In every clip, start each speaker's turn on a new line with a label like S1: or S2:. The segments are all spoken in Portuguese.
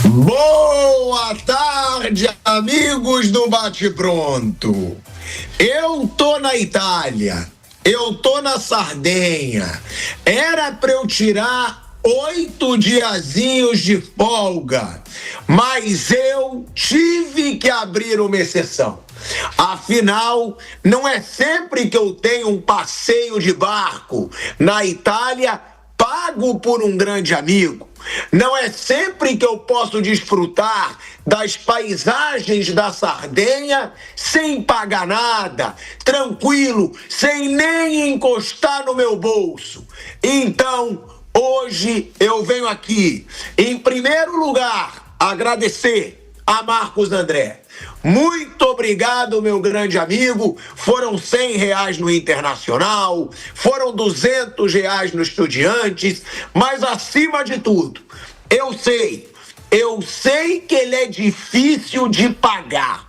S1: Boa tarde, amigos do Bate Pronto. Eu tô na Itália, eu tô na Sardenha. Era pra eu tirar 8 diazinhos de folga, mas eu tive que abrir uma exceção. Afinal, não é sempre que eu tenho um passeio de barco na Itália pago por um grande amigo. Não é sempre que eu posso desfrutar das paisagens da Sardenha sem pagar nada, tranquilo, sem nem encostar no meu bolso. Então, hoje eu venho aqui, em primeiro lugar, agradecer a Marcos André. Muito obrigado, meu grande amigo. Foram R$100 no Internacional, foram R$200 no Estudiantes, mas acima de tudo, eu sei que ele é difícil de pagar.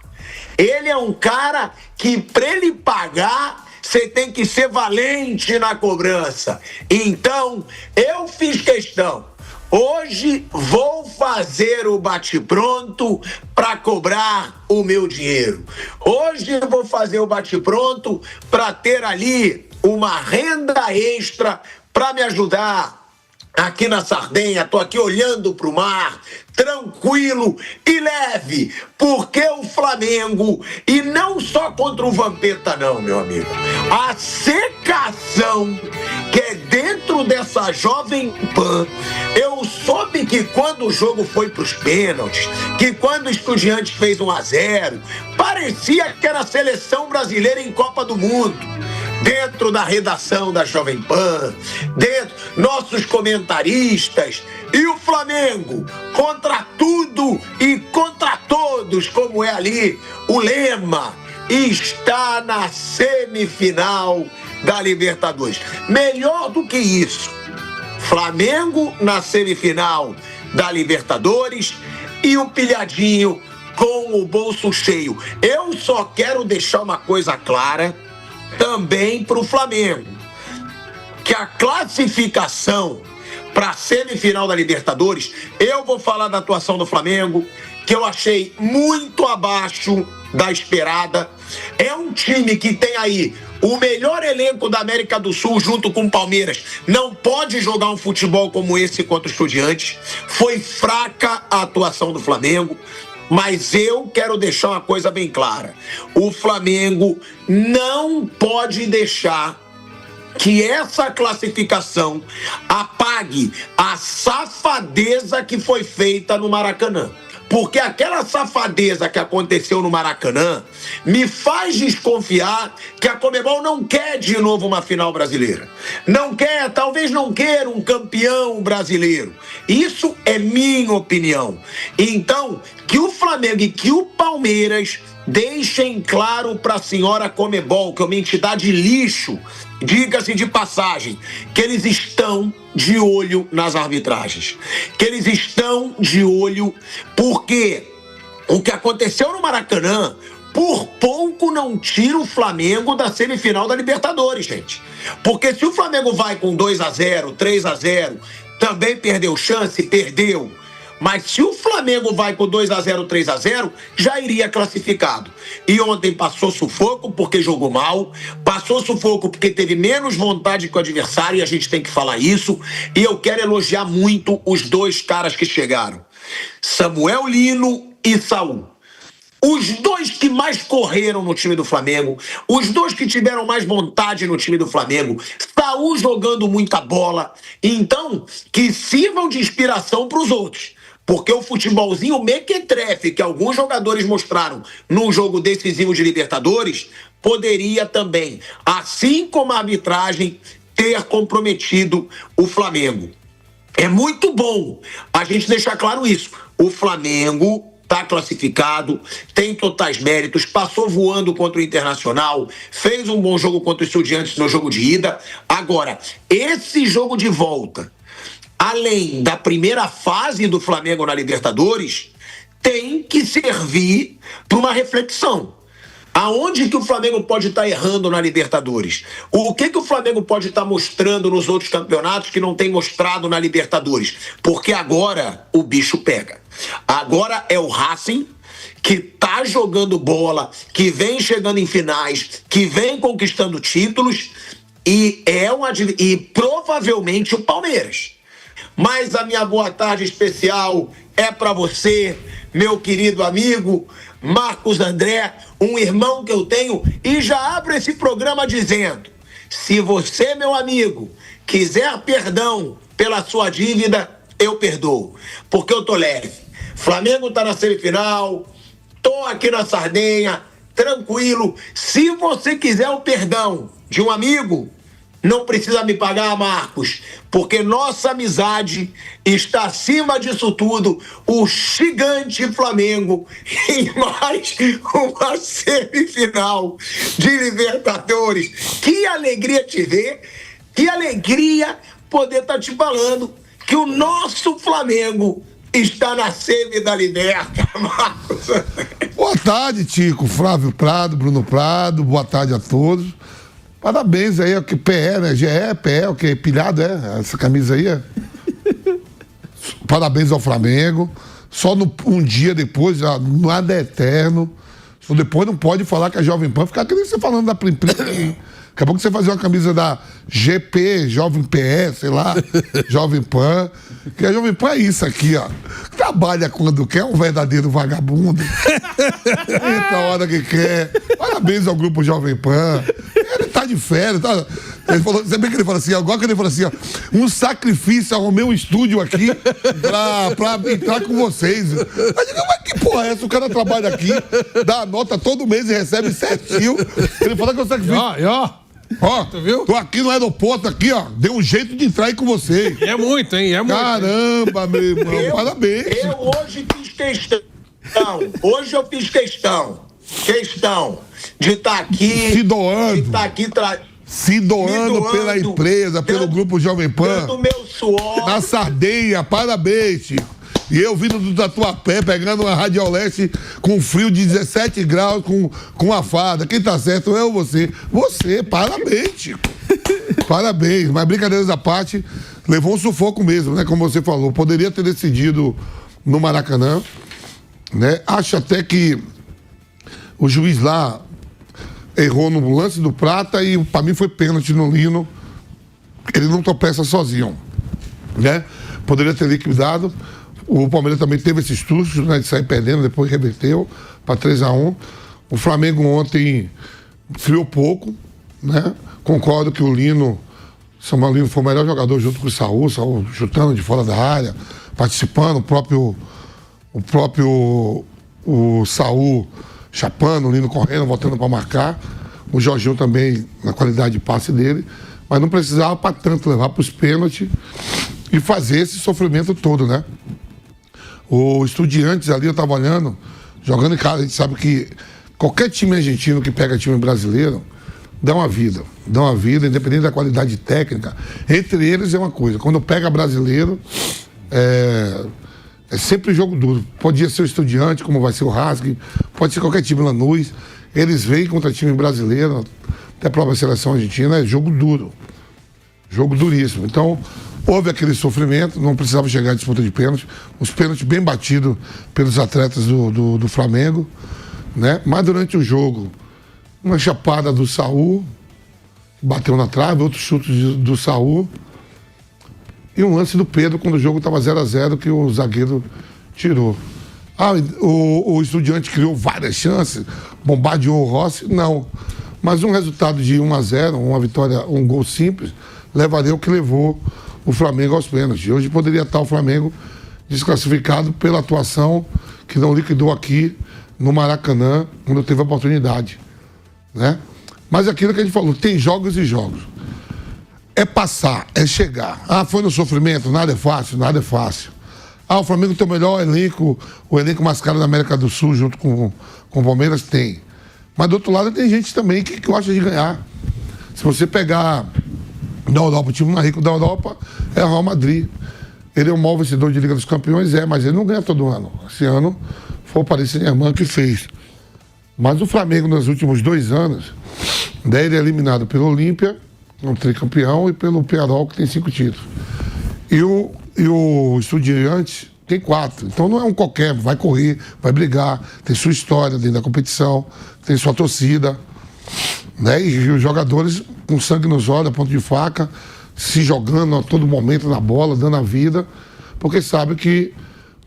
S1: Ele é um cara que, para ele pagar, você tem que ser valente na cobrança. Então, eu fiz questão. Hoje vou fazer o bate-pronto para cobrar o meu dinheiro. Hoje vou fazer o bate-pronto para ter ali uma renda extra para me ajudar aqui na Sardenha. Tô aqui olhando para o mar, tranquilo e leve, porque o Flamengo, e não só contra o Vampeta não, meu amigo, a secação que é dentro dessa Jovem Pan. Eu soube que quando o jogo foi para os pênaltis, que quando o Estudiantes fez 1-0, parecia que era a seleção brasileira em Copa do Mundo. Dentro da redação da Jovem Pan, dentro nossos comentaristas, e o Flamengo contra tudo e contra todos, como é ali o lema, está na semifinal da Libertadores. Melhor do que isso, Flamengo na semifinal da Libertadores e o pilhadinho com o bolso cheio. Eu só quero deixar uma coisa clara também para o Flamengo, que a classificação para a semifinal da Libertadores, eu vou falar da atuação do Flamengo, que eu achei muito abaixo da esperada. É um time que tem aí o melhor elenco da América do Sul junto com o Palmeiras. Não pode jogar um futebol como esse contra o Estudiantes. Foi fraca a atuação do Flamengo. Mas eu quero deixar uma coisa bem clara. O Flamengo não pode deixar que essa classificação apague a safadeza que foi feita no Maracanã. Porque aquela safadeza que aconteceu no Maracanã me faz desconfiar que a Conmebol não quer de novo uma final brasileira. Não quer, talvez não queira um campeão brasileiro. Isso é minha opinião. Então, que o Flamengo e que o Palmeiras deixem claro para a senhora Conmebol, que é uma entidade lixo, diga-se de passagem, que eles estão de olho nas arbitragens. Que eles estão de olho porque o que aconteceu no Maracanã por pouco não tira o Flamengo da semifinal da Libertadores, gente. Porque se o Flamengo vai com 2-0, 3-0, também perdeu chance, perdeu. Mas se o Flamengo vai com 2-0, 3-0, já iria classificado. E ontem passou sufoco porque jogou mal, passou sufoco porque teve menos vontade que o adversário, e a gente tem que falar isso. E eu quero elogiar muito os dois caras que chegaram, Samuel Lino e Saul. Os dois que mais correram no time do Flamengo, os dois que tiveram mais vontade no time do Flamengo, Saul jogando muita bola. Então, que sirvam de inspiração para os outros. Porque o futebolzinho mequetrefe que alguns jogadores mostraram num jogo decisivo de Libertadores poderia também, assim como a arbitragem, ter comprometido o Flamengo. É muito bom a gente deixar claro isso. O Flamengo está classificado, tem totais méritos, passou voando contra o Internacional, fez um bom jogo contra o Estudiantes no jogo de ida. Agora, esse jogo de volta, além da primeira fase do Flamengo na Libertadores, tem que servir para uma reflexão. Aonde que o Flamengo pode estar errando na Libertadores? O que o Flamengo pode estar mostrando nos outros campeonatos que não tem mostrado na Libertadores? Porque agora o bicho pega. Agora é o Racing, que tá jogando bola, que vem chegando em finais, que vem conquistando títulos, e provavelmente o Palmeiras. Mas a minha boa tarde especial é para você, meu querido amigo Marcos André, um irmão que eu tenho, e já abro esse programa dizendo: se você, meu amigo, quiser perdão pela sua dívida, eu perdoo, porque eu tô leve. Flamengo tá na semifinal, tô aqui na Sardenha, tranquilo. Se você quiser o perdão de um amigo, não precisa me pagar, Marcos, porque nossa amizade está acima disso tudo. O gigante Flamengo em mais uma semifinal de Libertadores. Que alegria te ver, que alegria poder estar te falando que o nosso Flamengo está na semi da Liberta, Marcos.
S2: Boa tarde, Tico, Flávio Prado, Bruno Prado, boa tarde a todos. Parabéns aí, o que PE, né? GE, PE, o que? Pilhado, essa camisa aí, Parabéns ao Flamengo. Só um dia depois, já, nada é eterno. Só depois não pode falar que a Jovem Pan fica aquele que você falando da Plim Plim. Acabou que você fazer uma camisa da GP, Jovem PE, sei lá, Jovem Pan. Que a Jovem Pan é isso aqui, ó. Trabalha quando quer, um verdadeiro vagabundo. Entra a hora que quer. Parabéns ao grupo Jovem Pan. Ele tá de férias, tá? Ele falou, você bem que ele fala assim, agora que ele fala assim, ó, um sacrifício, arrumei um estúdio aqui pra entrar com vocês. Eu digo, mas que porra é essa? O cara trabalha aqui, dá a nota todo mês e recebe certinho. Ele fala que é um sacrifício. Ó, tu viu? Tô aqui no aeroporto, aqui, ó. Deu um jeito de entrar aí com vocês.
S3: E é muito, hein? É muito.
S2: Caramba, meu irmão. Parabéns.
S1: Eu hoje fiz questão. Hoje eu fiz questão de estar aqui.
S2: Se doando.
S1: De estar aqui
S2: se doando pela empresa, pelo grupo Jovem Pan.
S1: Dando meu suor.
S2: Na Sardenha, parabéns, Chico. E eu vindo do Tatuapé, pegando uma Radioleste com frio de 17 graus, com a fada. Quem tá certo é ou você? Você, parabéns, Chico. Parabéns. Mas brincadeiras à parte, levou um sufoco mesmo, né? Como você falou. Poderia ter decidido no Maracanã, né? Acho até que o juiz lá errou no lance do Prata e pra mim foi pênalti no Lino. Ele não tropeça sozinho, né? Poderia ter liquidado. O Palmeiras também teve esses sustos, né, de sair perdendo, depois reverteu para 3-1. O Flamengo ontem friou pouco, né? Concordo que o Samuel Lino foi o melhor jogador junto com o Saúl chutando de fora da área, participando, o Saúl chapando, o Lino correndo, voltando para marcar. O Jorginho também, na qualidade de passe dele, mas não precisava para tanto levar para os pênaltis e fazer esse sofrimento todo, né? O Estudiantes ali, eu tava olhando, jogando em casa, a gente sabe que qualquer time argentino que pega time brasileiro dá uma vida, independente da qualidade técnica. Entre eles é uma coisa, quando pega brasileiro, é sempre jogo duro. Podia ser o Estudiante, como vai ser o Racing, pode ser qualquer time, Lanús. Eles vêm contra time brasileiro, até a própria seleção argentina, é jogo duro. Jogo duríssimo. Então, houve aquele sofrimento, não precisava chegar à disputa de pênalti. Os pênaltis bem batidos pelos atletas do Flamengo, né? Mas durante o jogo, uma chapada do Saúl, bateu na trave, outro chute do Saúl. E um lance do Pedro, quando o jogo estava 0-0, que o zagueiro tirou. O Estudiante criou várias chances, bombardeou o Rossi? Não. Mas um resultado de 1-0, uma vitória, um gol simples, levaria o que levou o Flamengo aos pênaltis. Hoje poderia estar o Flamengo desclassificado pela atuação que não liquidou aqui no Maracanã, quando teve a oportunidade, né? Mas aquilo que a gente falou, tem jogos e jogos. É passar, é chegar. Foi no sofrimento, nada é fácil, nada é fácil. O Flamengo tem o melhor elenco, o elenco mais caro da América do Sul, junto com o Palmeiras, tem. Mas do outro lado tem gente também que gosta de ganhar. Se você pegar da Europa, o time mais rico da Europa é o Real Madrid. Ele é o maior vencedor de Liga dos Campeões, mas ele não ganha todo ano. Esse ano foi o Paris Saint-Germain que fez. Mas o Flamengo, nos últimos 2 anos, daí ele é eliminado pelo Olímpia, um tricampeão, e pelo Peñarol, que tem 5 títulos. E o Estudiantes Tem 4. Então não é um qualquer, vai correr, vai brigar, tem sua história dentro da competição, tem sua torcida, né? E os jogadores com sangue nos olhos, a ponto de faca, se jogando a todo momento na bola, dando a vida, porque sabe que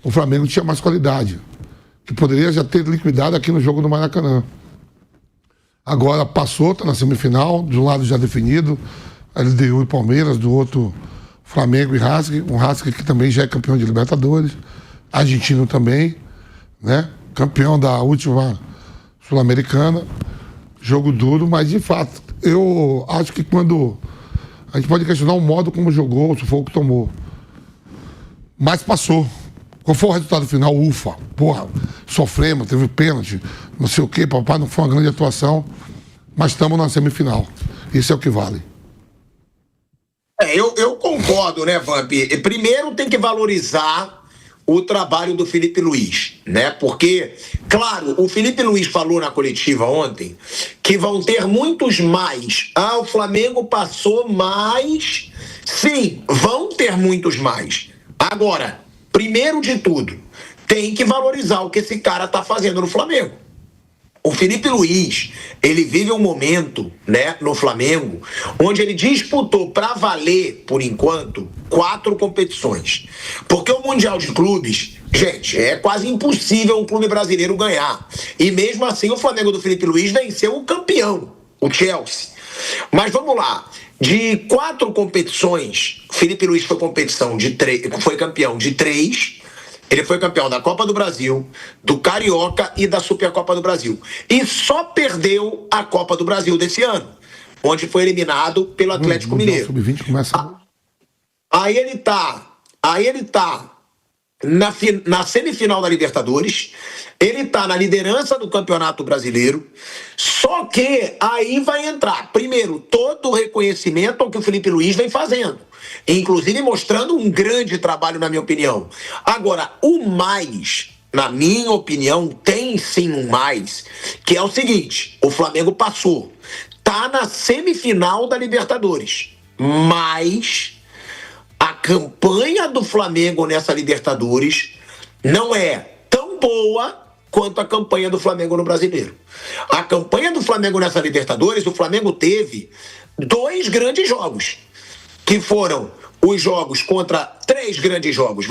S2: o Flamengo tinha mais qualidade, que poderia já ter liquidado aqui no jogo do Maracanã. Agora passou, está na semifinal, de um lado já definido, LDU e Palmeiras, do outro Flamengo e Racing, um Racing que também já é campeão de Libertadores, argentino também, né? Campeão da última Sul-Americana, jogo duro, mas de fato, eu acho que quando a gente pode questionar o modo como jogou, o sufoco que tomou, mas passou. Qual foi o resultado final? Ufa, porra, sofremos, teve pênalti, não sei o quê, papai, não foi uma grande atuação, mas estamos na semifinal. Isso é o que vale.
S1: Eu concordo, né, Vamp? Primeiro tem que valorizar o trabalho do Felipe Luiz, né? Porque, claro, o Felipe Luiz falou na coletiva ontem que vão ter muitos mais. Ah, o Flamengo passou mais. Sim, vão ter muitos mais. Agora, primeiro de tudo, tem que valorizar o que esse cara tá fazendo no Flamengo. O Felipe Luiz, ele vive um momento, né, no Flamengo, onde ele disputou para valer, por enquanto, 4 competições. Porque o Mundial de Clubes, gente, é quase impossível um clube brasileiro ganhar. E mesmo assim o Flamengo do Felipe Luiz venceu o campeão, o Chelsea. Mas vamos lá, de 4 competições, Felipe Luiz foi campeão de 3. Ele foi campeão da Copa do Brasil, do Carioca e da Supercopa do Brasil. E só perdeu a Copa do Brasil desse ano, onde foi eliminado pelo Atlético Mineiro.
S2: Sub-20 começa...
S1: Aí ele tá na semifinal da Libertadores, ele tá na liderança do Campeonato Brasileiro, só que aí vai entrar, primeiro, todo o reconhecimento ao que o Felipe Luiz vem fazendo, inclusive mostrando um grande trabalho, na minha opinião. Agora, o mais, na minha opinião, tem sim um mais, que é o seguinte: o Flamengo passou, tá na semifinal da Libertadores, mas a campanha do Flamengo nessa Libertadores não é tão boa quanto a campanha do Flamengo no Brasileiro. A campanha do Flamengo nessa Libertadores, o Flamengo teve 2 grandes jogos, que foram os jogos contra 3 grandes jogos,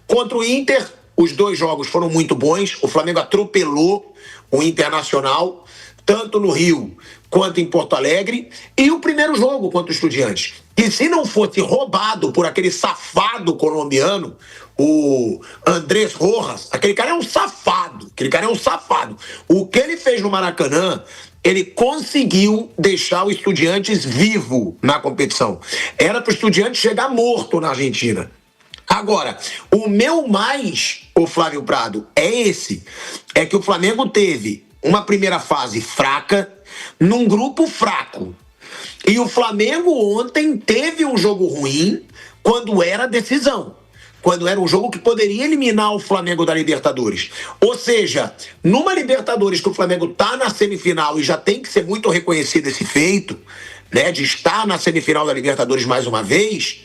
S1: contra o Inter, os 2 jogos foram muito bons, o Flamengo atropelou o Internacional, tanto no Rio quanto em Porto Alegre, e o primeiro jogo contra o Estudiantes. E se não fosse roubado por aquele safado colombiano, o Andrés Rojas, aquele cara é um safado, O que ele fez no Maracanã, ele conseguiu deixar o Estudiantes vivo na competição. Era para o Estudiantes chegar morto na Argentina. Agora, o meu mais, o Flávio Prado, é esse. É que o Flamengo teve uma primeira fase fraca, num grupo fraco. E o Flamengo ontem teve um jogo ruim quando era decisão. Quando era um jogo que poderia eliminar o Flamengo da Libertadores. Ou seja, numa Libertadores que o Flamengo está na semifinal e já tem que ser muito reconhecido esse feito, né, de estar na semifinal da Libertadores mais uma vez,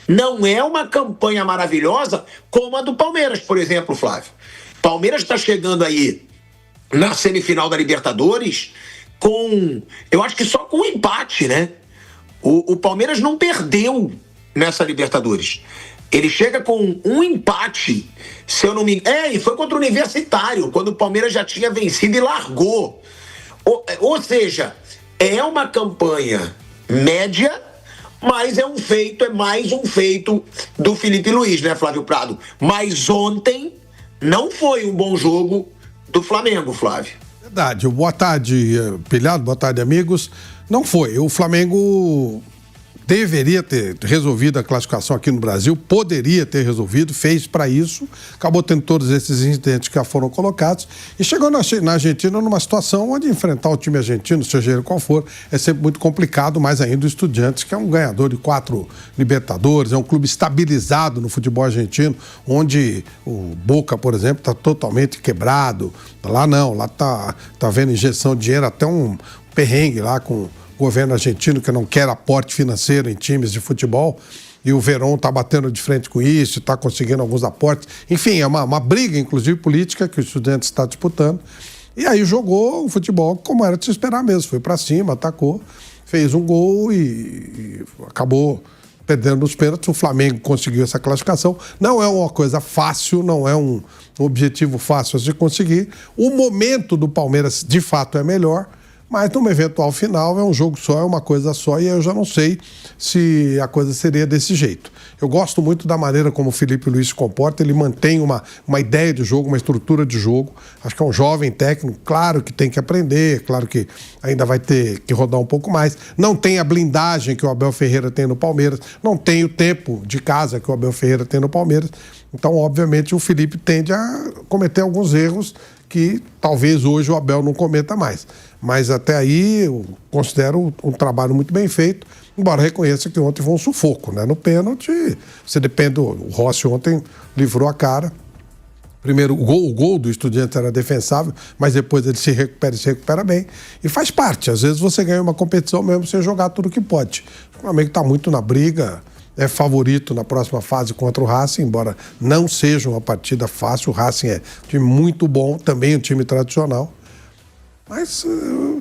S1: não é uma campanha maravilhosa como a do Palmeiras, por exemplo, Flávio. Palmeiras está chegando aí na semifinal da Libertadores eu acho que só com um empate, né? O Palmeiras não perdeu nessa Libertadores. Ele chega com um empate, se eu não me engano. E foi contra o Universitário, quando o Palmeiras já tinha vencido e largou. Ou seja, é uma campanha média, mas é mais um feito do Felipe Luiz, né, Flávio Prado? Mas ontem não foi um bom jogo do Flamengo, Flávio.
S3: Verdade. Boa tarde, Pilhado, boa tarde, amigos. Não foi. O Flamengo deveria ter resolvido a classificação aqui no Brasil, poderia ter resolvido, fez para isso, acabou tendo todos esses incidentes que já foram colocados e chegou na Argentina numa situação onde enfrentar o time argentino, seja ele qual for, é sempre muito complicado, mais ainda o Estudiantes, que é um ganhador de 4 Libertadores, é um clube estabilizado no futebol argentino, onde o Boca, por exemplo, está totalmente quebrado. Lá não, lá tá vendo injeção de dinheiro, até um perrengue lá com o governo argentino que não quer aporte financeiro em times de futebol. e o Verón está batendo de frente com isso, está conseguindo alguns aportes. Enfim, é uma briga, inclusive política, que o Estudiantes está disputando. E aí jogou o futebol como era de se esperar mesmo. Foi para cima, atacou, fez um gol e acabou perdendo nos pênaltis. O Flamengo conseguiu essa classificação. Não é uma coisa fácil, não é um objetivo fácil a se conseguir. O momento do Palmeiras, de fato, é melhor. Mas numa eventual final é um jogo só, é uma coisa só, e eu já não sei se a coisa seria desse jeito. Eu gosto muito da maneira como o Felipe Luiz se comporta, ele mantém uma ideia de jogo, uma estrutura de jogo. Acho que é um jovem técnico, claro que tem que aprender, claro que ainda vai ter que rodar um pouco mais. Não tem a blindagem que o Abel Ferreira tem no Palmeiras, não tem o tempo de casa que o Abel Ferreira tem no Palmeiras. Então, obviamente, o Felipe tende a cometer alguns erros que talvez hoje o Abel não cometa mais. Mas até aí eu considero um trabalho muito bem feito, embora reconheça que ontem foi um sufoco, né? No pênalti, você depende, o Rossi ontem livrou a cara. Primeiro, o gol do Estudiantes era defensável, mas depois ele se recupera bem. E faz parte, às vezes você ganha uma competição mesmo sem jogar tudo que pode. O Flamengo está muito na briga, é favorito na próxima fase contra o Racing, embora não seja uma partida fácil. O Racing é um time muito bom, também um time tradicional. Mas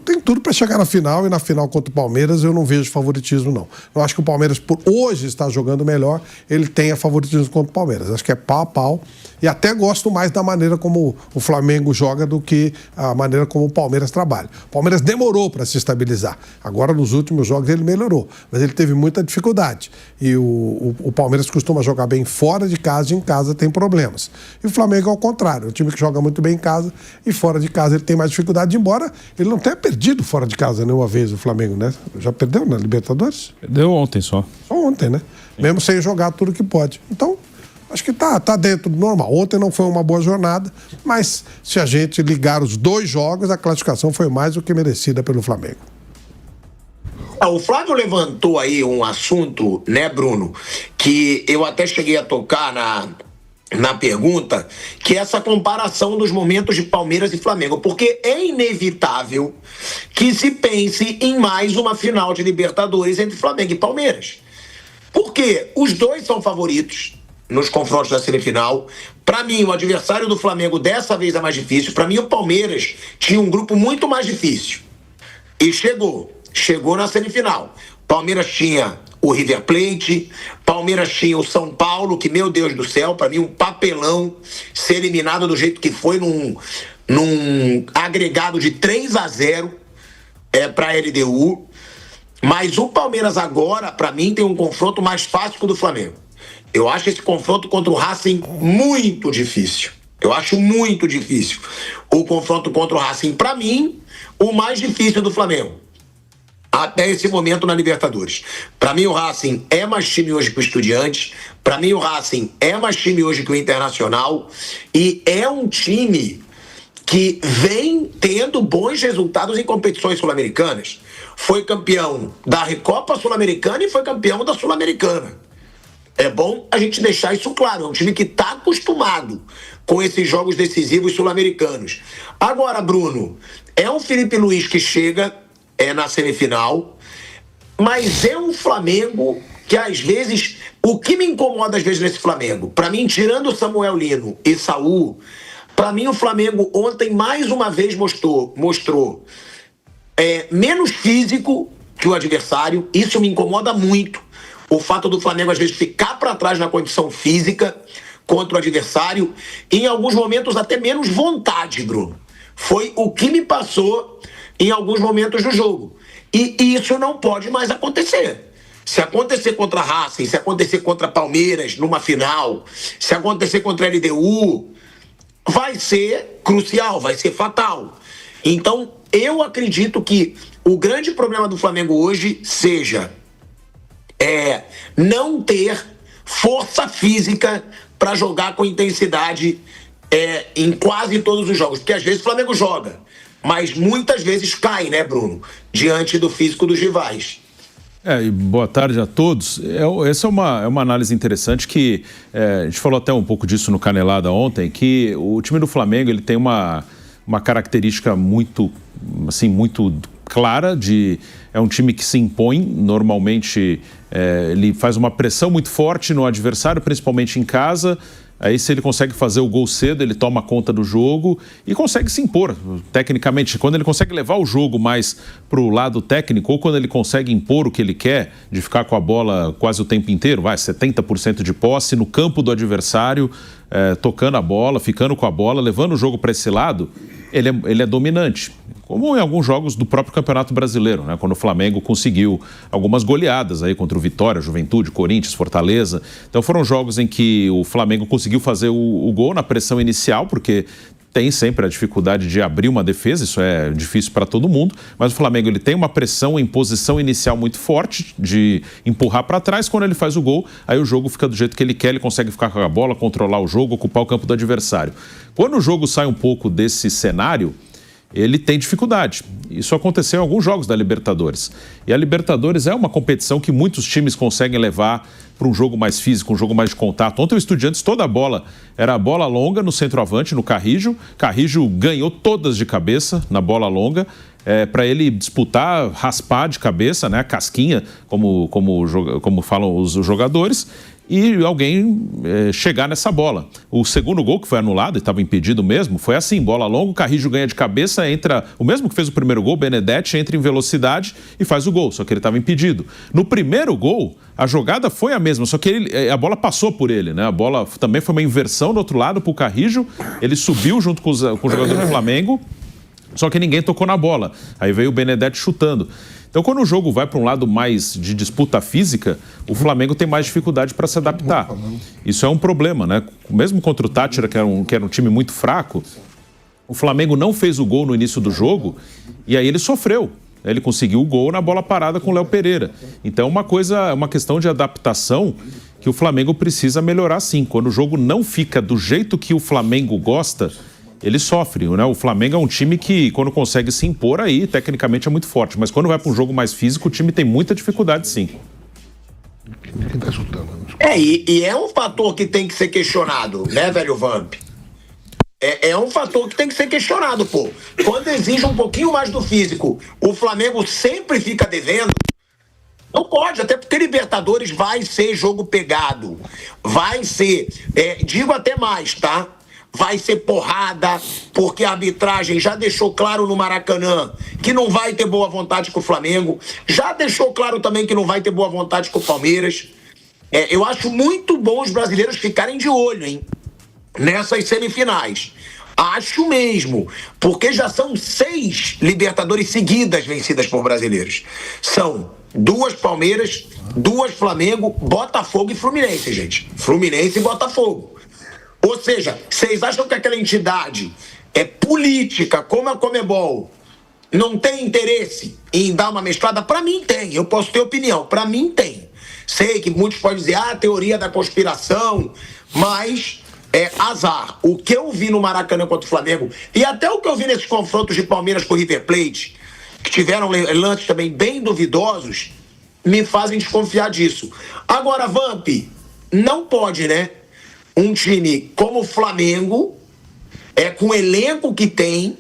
S3: tem tudo para chegar na final, e na final contra o Palmeiras eu não vejo favoritismo, não. Eu acho que o Palmeiras, por hoje, está jogando melhor, ele tem favoritismo contra o Palmeiras. Acho que é pau a pau, e até gosto mais da maneira como o Flamengo joga do que a maneira como o Palmeiras trabalha. O Palmeiras demorou para se estabilizar. Agora, nos últimos jogos, ele melhorou, mas ele teve muita dificuldade. E o Palmeiras costuma jogar bem fora de casa, e em casa tem problemas. E o Flamengo, ao contrário, é um time que joga muito bem em casa, e fora de casa ele tem mais dificuldade, embora ele não tenha perdido fora de casa nenhuma vez, o Flamengo, né? Já perdeu na Libertadores?
S4: Perdeu ontem só.
S3: Só ontem, né? Sim. Mesmo sem jogar tudo que pode. Então, acho que tá dentro do normal. Ontem não foi uma boa jornada, mas se a gente ligar os dois jogos, a classificação foi mais do que merecida pelo Flamengo.
S1: O Flávio levantou aí um assunto, né, Bruno, que eu até cheguei a tocar na pergunta, que é essa comparação dos momentos de Palmeiras e Flamengo, porque é inevitável que se pense em mais uma final de Libertadores entre Flamengo e Palmeiras. Porque os dois são favoritos nos confrontos da semifinal. Para mim, o adversário do Flamengo dessa vez é mais difícil. Para mim, o Palmeiras tinha um grupo muito mais difícil. E chegou na semifinal. Palmeiras tinha o River Plate, Palmeiras tinha o São Paulo, que, meu Deus do céu, para mim um papelão ser eliminado do jeito que foi num agregado de 3-0 para a LDU. Mas o Palmeiras agora, para mim, tem um confronto mais fácil que o do Flamengo. Eu acho esse confronto contra o Racing muito difícil. Eu acho muito difícil o confronto contra o Racing. Para mim, o mais difícil do Flamengo até esse momento na Libertadores. Para mim, o Racing é mais time hoje que o Estudiantes. Para mim, o Racing é mais time hoje que o Internacional. E é um time que vem tendo bons resultados em competições sul-americanas. Foi campeão da Recopa Sul-Americana e foi campeão da Sul-Americana. É bom a gente deixar isso claro. É um time que está acostumado com esses jogos decisivos sul-americanos. Agora, Bruno, é um Felipe Luiz que chega na semifinal, mas é um Flamengo que às vezes, o que me incomoda às vezes nesse Flamengo, para mim, tirando Samuel Lino e Saul, para mim o Flamengo ontem mais uma vez mostrou menos físico que o adversário. Isso me incomoda muito, o fato do Flamengo às vezes ficar para trás na condição física contra o adversário, e em alguns momentos até menos vontade, Bruno. Foi o que me passou em alguns momentos do jogo. E isso não pode mais acontecer. Se acontecer contra a Racing, se acontecer contra Palmeiras numa final, se acontecer contra a LDU, vai ser crucial, vai ser fatal. Então, eu acredito que o grande problema do Flamengo hoje seja não ter força física para jogar com intensidade em quase todos os jogos. Porque às vezes o Flamengo joga, mas muitas vezes cai, né, Bruno? Diante do físico dos rivais.
S4: E boa tarde a todos. Essa é uma análise interessante que a gente falou até um pouco disso no Canelada ontem, que o time do Flamengo ele tem uma característica muito clara é um time que se impõe normalmente Ele faz uma pressão muito forte no adversário, principalmente em casa. Aí, se ele consegue fazer o gol cedo, ele toma conta do jogo e consegue se impor, tecnicamente. Quando ele consegue levar o jogo mais para o lado técnico, ou quando ele consegue impor o que ele quer, de ficar com a bola quase o tempo inteiro, 70% de posse no campo do adversário, tocando a bola, ficando com a bola, levando o jogo para esse lado, ele é dominante. Como em alguns jogos do próprio Campeonato Brasileiro, né? Quando o Flamengo conseguiu algumas goleadas aí contra o Vitória, Juventude, Corinthians, Fortaleza. Então foram jogos em que o Flamengo conseguiu fazer o gol na pressão inicial, porque tem sempre a dificuldade de abrir uma defesa, isso é difícil para todo mundo, mas o Flamengo ele tem uma pressão em posição inicial muito forte, de empurrar para trás. Quando ele faz o gol, aí o jogo fica do jeito que ele quer, ele consegue ficar com a bola, controlar o jogo, ocupar o campo do adversário. Quando o jogo sai um pouco desse cenário, ele tem dificuldade. Isso aconteceu em alguns jogos da Libertadores. E a Libertadores é uma competição que muitos times conseguem levar para um jogo mais físico, um jogo mais de contato. Ontem o Estudiantes, toda a bola era a bola longa no centroavante, no Carrijo. Carrijo ganhou todas de cabeça na bola longa, para ele disputar, raspar de cabeça, né, a casquinha, como falam os jogadores, e alguém chegar nessa bola. O segundo gol, que foi anulado e estava impedido mesmo, foi assim, bola longa, o Carrijo ganha de cabeça, entra, o mesmo que fez o primeiro gol, Benedetti, entra em velocidade e faz o gol, só que ele estava impedido. No primeiro gol, a jogada foi a mesma, só que a bola passou por ele, né? A bola também foi uma inversão do outro lado para o Carrijo, ele subiu junto com o jogador do Flamengo, só que ninguém tocou na bola. Aí veio o Benedetti chutando. Então, quando o jogo vai para um lado mais de disputa física, o Flamengo tem mais dificuldade para se adaptar. Isso é um problema, né? Mesmo contra o Táchira, que era um time muito fraco, o Flamengo não fez o gol no início do jogo e aí ele sofreu. Ele conseguiu o gol na bola parada com o Léo Pereira. Então, é uma questão de adaptação que o Flamengo precisa melhorar, sim. Quando o jogo não fica do jeito que o Flamengo gosta, ele sofre, né? O Flamengo é um time que, quando consegue se impor aí, tecnicamente é muito forte. Mas quando vai para um jogo mais físico, o time tem muita dificuldade, sim.
S2: Quem tá chutando?
S1: E é um fator que tem que ser questionado, né, velho Vamp? É um fator que tem que ser questionado, pô. Quando exige um pouquinho mais do físico, o Flamengo sempre fica devendo. Não pode, até porque Libertadores vai ser jogo pegado. Vai ser, digo até mais, tá? Vai ser porrada, porque a arbitragem já deixou claro no Maracanã que não vai ter boa vontade com o Flamengo, já deixou claro também que não vai ter boa vontade com o Palmeiras. Eu acho muito bom os brasileiros ficarem de olho, hein, nessas semifinais. Acho mesmo, porque já são 6 Libertadores seguidas vencidas por brasileiros. São 2 Palmeiras, 2 Flamengo, Botafogo e Fluminense, gente. Fluminense e Botafogo. Ou seja, vocês acham que aquela entidade política, como a Conmebol, não tem interesse em dar uma mesclada? Para mim tem, eu posso ter opinião, para mim tem. Sei que muitos podem dizer, teoria da conspiração, mas azar. O que eu vi no Maracanã contra o Flamengo, e até o que eu vi nesses confrontos de Palmeiras com o River Plate, que tiveram lances também bem duvidosos, me fazem desconfiar disso. Agora, Vamp, não pode, né? Um time como o Flamengo, com o elenco que tem,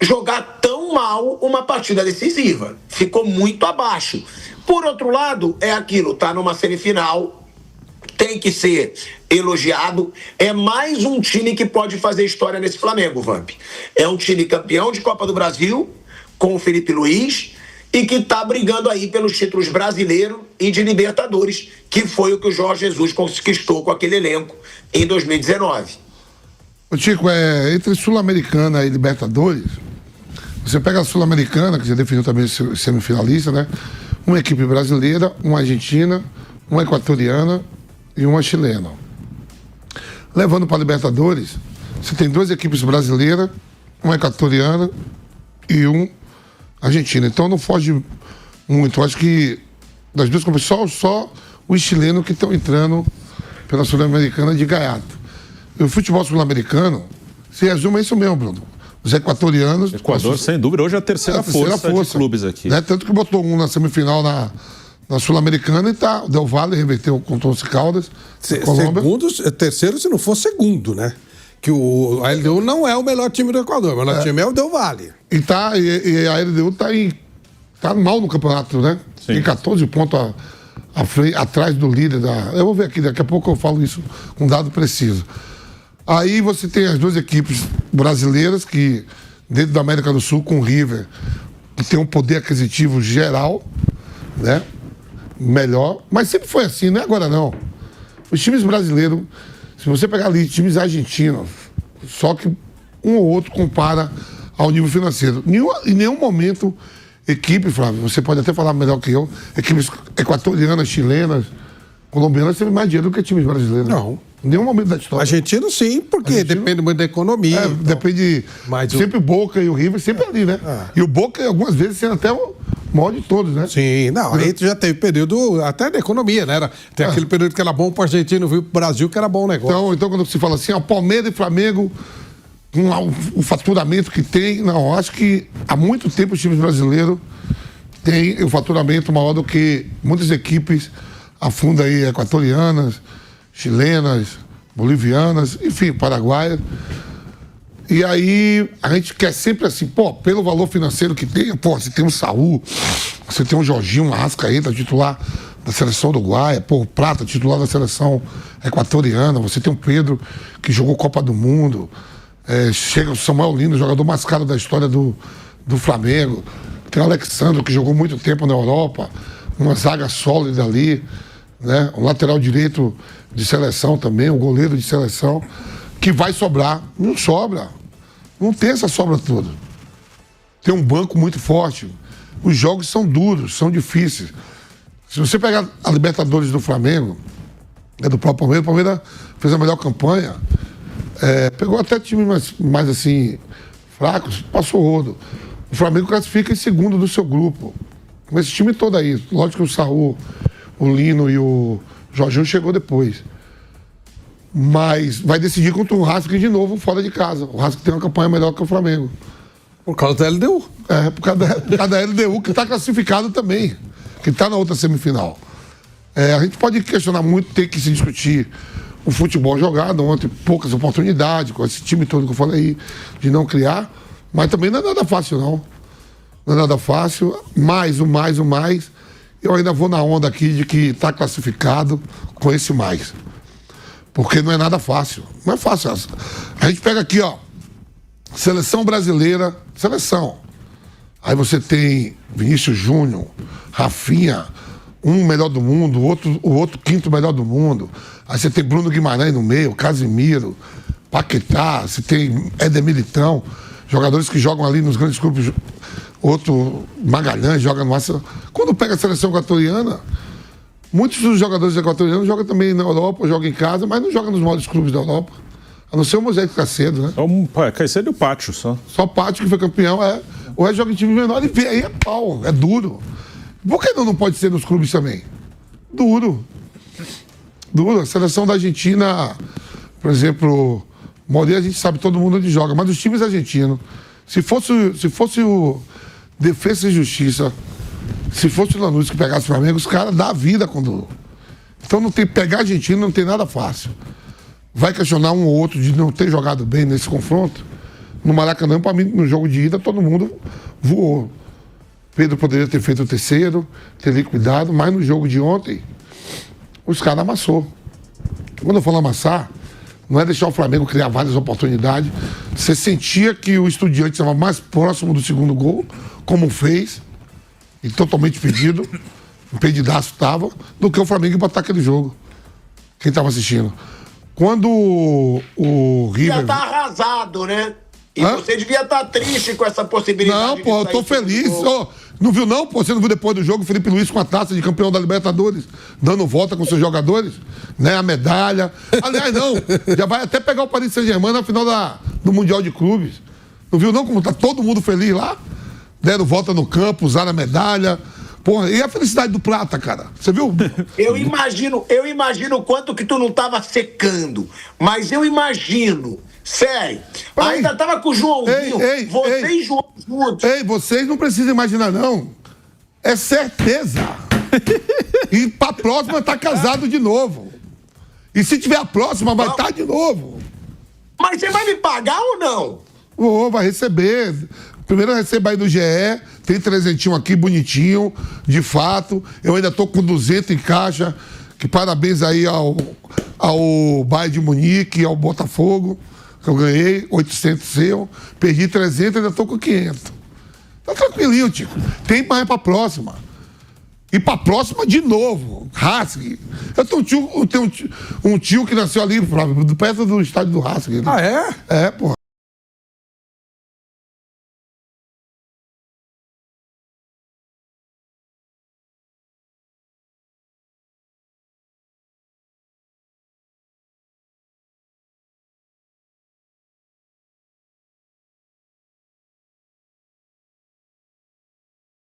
S1: jogar tão mal uma partida decisiva. Ficou muito abaixo. Por outro lado, aquilo, tá numa semifinal, tem que ser elogiado. É mais um time que pode fazer história nesse Flamengo, Vamp. É um time campeão de Copa do Brasil, com o Felipe Luiz, e que está brigando aí pelos títulos brasileiro e de Libertadores, que foi o que o Jorge Jesus conquistou com aquele elenco em 2019.
S2: Ô Chico, entre Sul-Americana e Libertadores, você pega a Sul-Americana, que já definiu também semifinalista, né? Uma equipe brasileira, uma argentina, uma equatoriana e uma chilena. Levando para a Libertadores, você tem 2 equipes brasileiras, uma equatoriana e um argentina. Então não foge muito. Eu acho que das 2 competições, só os chilenos que estão entrando pela Sul-Americana de gaiato. E o futebol sul-americano se resume a isso mesmo, Bruno. Os equatorianos...
S4: Equador, sem dúvida, hoje é a terceira força de clubes aqui.
S2: Né? Tanto que botou um na semifinal na Sul-Americana e o Del Valle reverteu contra o Once Caldas.
S3: Terceiro se não for segundo, né? Que a LDU não é o melhor time do Equador, o melhor time é o Del Valle.
S2: E a LDU tá mal no campeonato, né? Sim. Tem 14 pontos atrás do líder da... Eu vou ver aqui, daqui a pouco eu falo isso com dado preciso. Aí você tem as duas equipes brasileiras que, dentro da América do Sul, com o River, que tem um poder aquisitivo geral, né? Melhor. Mas sempre foi assim, não é agora não. Os times brasileiros, se você pegar ali times argentinos, só que um ou outro compara ao nível financeiro. Em nenhum momento, equipe, Flávio, você pode até falar melhor que eu, equipes equatorianas, chilenas, colombianas teve mais dinheiro do que times brasileiros.
S3: Não.
S2: Em nenhum momento da história.
S3: Argentino sim, porque depende muito da economia.
S2: Então. Depende.
S3: Mas
S2: sempre o Boca e o River, sempre ali, né? E o Boca, algumas vezes, sendo até o maior de todos, né?
S3: Sim, não, aí já teve período até da economia, né? Tem aquele período que era bom para o argentino vir para o Brasil, que era bom o negócio.
S2: Então, quando se fala assim, ó, Palmeiras e Flamengo, com o faturamento que tem, não, acho que há muito tempo os times brasileiros têm o faturamento maior do que muitas equipes afunda aí, equatorianas, chilenas, bolivianas, enfim, paraguaias. E aí a gente quer sempre assim, pô, pelo valor financeiro que tem, pô, você tem um Saúl, você tem um Jorginho, uma Arrascaeta, titular da seleção uruguaia, pô, o Prata, titular da seleção equatoriana, você tem o Pedro, que jogou Copa do Mundo, chega o Samuel Lino, jogador mais caro da história do Flamengo, tem o Alexandre, que jogou muito tempo na Europa, uma zaga sólida ali, né? O lateral direito de seleção também, o goleiro de seleção, que vai sobrar. Não sobra. Não tem essa sobra toda. Tem um banco muito forte. Os jogos são duros, são difíceis. Se você pegar a Libertadores do Flamengo, do próprio Palmeiras, o Palmeiras fez a melhor campanha, pegou até times mais assim, fracos, passou o rodo. O Flamengo classifica em segundo do seu grupo. Com esse time todo aí. Lógico que o Saúl, o Lino e o Jorginho chegou depois. Mas vai decidir contra o Racing de novo fora de casa. O Racing tem uma campanha melhor que o Flamengo.
S3: Por causa da LDU.
S2: Por causa da LDU, que está classificado também. Que está na outra semifinal. A gente pode questionar muito, tem que se discutir o futebol jogado. Ontem, poucas oportunidades, com esse time todo que eu falei aí, de não criar. Mas também não é nada fácil, não. Não é nada fácil. Mais. Eu ainda vou na onda aqui de que está classificado com esse mais. Porque não é nada fácil. Não é fácil. A gente pega aqui, ó. Seleção brasileira. Seleção. Aí você tem Vinícius Júnior, Rafinha, um melhor do mundo, o outro quinto melhor do mundo. Aí você tem Bruno Guimarães no meio, Casimiro, Paquetá, você tem Éder Militão, jogadores que jogam ali nos grandes clubes. Outro, Magalhães, joga no Arsenal. Quando pega a seleção equatoriana, muitos dos jogadores equatorianos jogam também na Europa, jogam em casa, mas não jogam nos maiores clubes da Europa. A não ser o Moisés Caicedo, né?
S4: Caicedo e o Pátio só.
S2: Só o Pátio que foi campeão, o resto joga em time menor e vê, aí é pau, é duro. Por que não pode ser nos clubes também? Duro. A seleção da Argentina, por exemplo, Moreira, a gente sabe todo mundo onde joga, mas os times argentinos, se fosse o Defesa e Justiça, se fosse o Lanús que pegasse o Flamengo, os caras dão a vida quando... Então pegar a Argentina não tem nada fácil. Vai questionar um ou outro de não ter jogado bem nesse confronto. No Maracanã, para mim, no jogo de ida, todo mundo voou. Pedro poderia ter feito o terceiro, ter liquidado, mas no jogo de ontem, os caras amassou. Quando eu falo amassar, não é deixar o Flamengo criar várias oportunidades. Você sentia que o Estudiantes estava mais próximo do segundo gol, como fez, e totalmente impedidaço estava, do que o Flamengo botar aquele jogo. Quem estava assistindo. Quando o River...
S1: Já tá arrasado, né? E você devia estar triste com essa possibilidade.
S2: Não, pô, eu tô feliz. Não viu não, pô? Você não viu depois do jogo o Felipe Luiz com a taça de campeão da Libertadores, dando volta com seus jogadores? Né? A medalha. Aliás, não. Já vai até pegar o Paris Saint-Germain na final do Mundial de Clubes. Não viu não como tá todo mundo feliz lá? Deram volta no campo, usaram a medalha. Porra, e a felicidade do Prata, cara? Você viu?
S1: Eu imagino quanto que tu não tava secando. Mas eu imagino. Sério. Ainda tava com o Joãozinho. Você e João juntos.
S2: Ei, vocês não precisam imaginar, não. É certeza. E pra próxima tá casado de novo. E se tiver a próxima, vai estar de novo.
S1: Mas você vai me pagar ou não?
S2: Vai receber. Primeiro eu recebo aí do GE, tem 300 aqui, bonitinho, de fato. Eu ainda tô com 200 em caixa. Que parabéns aí ao Bayern de Munique, ao Botafogo, que eu ganhei, 800 seu. Perdi 300, ainda tô com 500. Tá tranquilinho, Tico. Tem mais pra próxima. E pra próxima de novo. Racing. Eu tenho um tio que nasceu ali, perto do estádio do Racing. Né?
S3: Ah, é?
S2: É, porra.